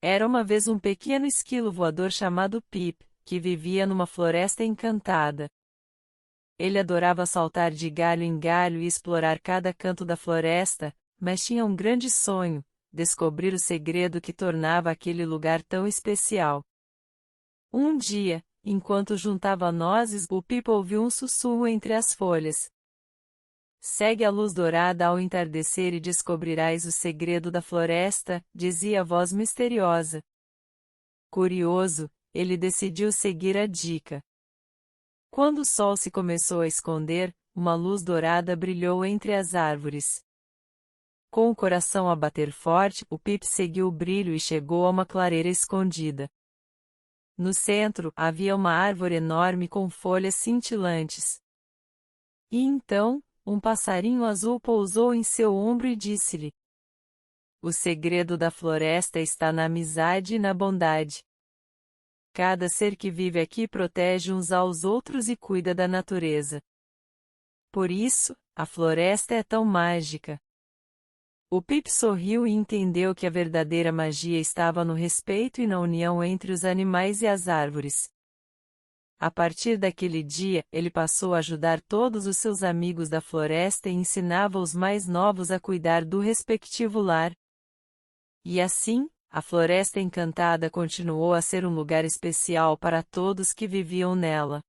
Era uma vez um pequeno esquilo voador chamado Pip, que vivia numa floresta encantada. Ele adorava saltar de galho em galho e explorar cada canto da floresta, mas tinha um grande sonho: descobrir o segredo que tornava aquele lugar tão especial. Um dia, enquanto juntava nozes, o Pip ouviu um sussurro entre as folhas. "Segue a luz dourada ao entardecer e descobrirás o segredo da floresta", dizia a voz misteriosa. Curioso, ele decidiu seguir a dica. Quando o sol se começou a esconder, uma luz dourada brilhou entre as árvores. Com o coração a bater forte, o Pip seguiu o brilho e chegou a uma clareira escondida. No centro, havia uma árvore enorme com folhas cintilantes. E então, um passarinho azul pousou em seu ombro e disse-lhe: "O segredo da floresta está na amizade e na bondade. Cada ser que vive aqui protege uns aos outros e cuida da natureza. Por isso, a floresta é tão mágica." O Pip sorriu e entendeu que a verdadeira magia estava no respeito e na união entre os animais e as árvores. A partir daquele dia, ele passou a ajudar todos os seus amigos da floresta e ensinava os mais novos a cuidar do respectivo lar. E assim, a Floresta Encantada continuou a ser um lugar especial para todos que viviam nela.